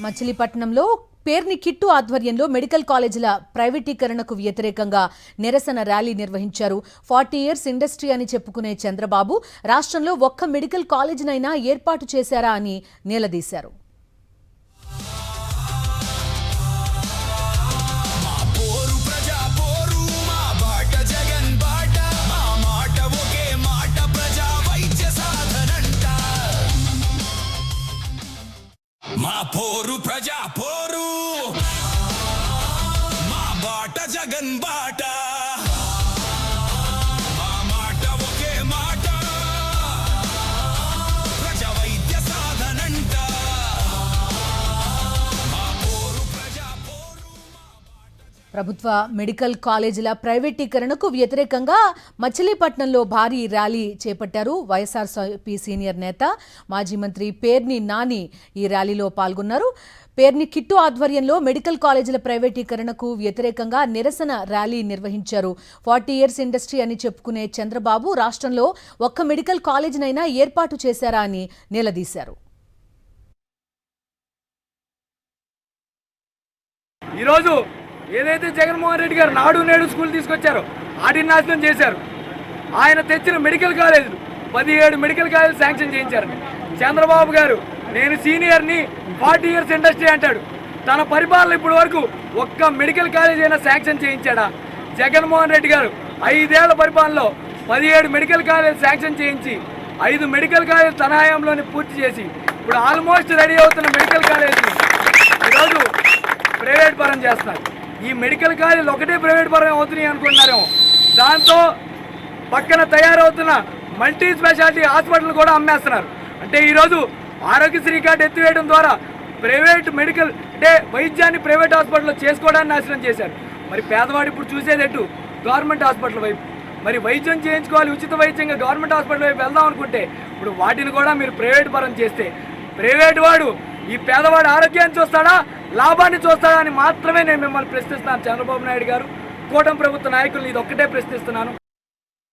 మచిలీపట్నంలో పేర్ని కిట్టు ఆధ్వర్యంలో మెడికల్ కాలేజీల ప్రైవేటీకరణకు వ్యతిరేకంగా నిరసన ర్యాలీ నిర్వహించారు. 40 ఇయర్స్ ఇండస్ట్రీ అని చెప్పుకునే చంద్రబాబు రాష్ట్రంలో ఒక్క మెడికల్ కాలేజీనైనా ఏర్పాటు చేశారా అని నిలదీశారు. మా పోరు ప్రజా పోరు, మా బాట జగన్ బాట, మా మాట ఒకే మాట, ప్రజా వైద్య సాధనంట. మా పోరు ప్రజా పోరు. ప్రభుత్వ మెడికల్ కాలేజీల ప్రైవేటీకరణకు వ్యతిరేకంగా మచిలీపట్నంలో భారీ ర్యాలీ చేపట్టారు. వైఎస్ఆర్సీపీ సీనియర్ నేత మాజీ మంత్రి పేర్ని నాని ఈ ర్యాలీలో పాల్గొన్నారు. పేర్ని కిట్టు ఆధ్వర్యంలో మెడికల్ కాలేజీల ప్రైవేటీకరణకు వ్యతిరేకంగా నిరసన ర్యాలీ నిర్వహించారు. 40 ఇయర్స్ ఇండస్ట్రీ అని చెప్పుకునే చంద్రబాబు రాష్ట్రంలో ఒక్క మెడికల్ కాలేజీనైనా ఏర్పాటు చేశారా అని నిలదీశారు. ఈరోజు ఏదైతే జగన్మోహన్ రెడ్డి గారు నాడు నేడు స్కూల్ తీసుకొచ్చారో వాటిని నాశనం చేశారు. ఆయన తెచ్చిన మెడికల్ కాలేజీలు 17 మెడికల్ కాలేజీలు శాంక్షన్ చేయించారండి. చంద్రబాబు గారు నేను సీనియర్ని, 40 ఇయర్స్ ఇండస్ట్రీ అంటాడు. తన పరిపాలన ఇప్పటి వరకు ఒక్క మెడికల్ కాలేజ్ అయినా శాంక్షన్ చేయించాడా? జగన్మోహన్ రెడ్డి గారు 5 ఏళ్ల పరిపాలనలో 17 మెడికల్ కాలేజ్ శాంక్షన్ చేయించి 5 మెడికల్ కాలేజ్ తన హయాంలోనే పూర్తి చేసి ఇప్పుడు ఆల్మోస్ట్ రెడీ అవుతున్న మెడికల్ కాలేజీని ఈరోజు ప్రైవేట్ పరం చేస్తున్నారు. ఈ మెడికల్ కాలేజీలు ఒకటే ప్రైవేట్ పరం అవుతున్నాయి అనుకుంటున్నారేమో. దాంతో పక్కన తయారవుతున్న మల్టీ స్పెషాలిటీ హాస్పిటల్ కూడా అమ్మేస్తున్నారు. అంటే ఈరోజు ఆరోగ్యశ్రీ కార్డు ఎత్తివేయడం ద్వారా ప్రైవేట్ మెడికల్ అంటే వైద్యాన్ని ప్రైవేట్ హాస్పిటల్లో చేసుకోవడాన్ని నాశనం చేశారు. మరి పేదవాడు ఇప్పుడు చూసేది ఎటు? గవర్నమెంట్ హాస్పిటల్ వైపు. మరి వైద్యం చేయించుకోవాలి, ఉచిత వైద్యంగా గవర్నమెంట్ హాస్పిటల్ వైపు వెళ్దాం అనుకుంటే ఇప్పుడు వాటిని కూడా మీరు ప్రైవేట్ పరం చేస్తే ప్రైవేట్ వాడు ఈ పేదవాడు ఆరోగ్యాన్ని చూస్తాడా, లాభాన్ని చూస్తాడా అని మాత్రమే నేను మిమ్మల్ని ప్రశ్నిస్తున్నాను. చంద్రబాబు నాయుడు గారు, కూటమి ప్రభుత్వ నాయకులు ఇది ఒక్కటే ప్రశ్నిస్తున్నాను.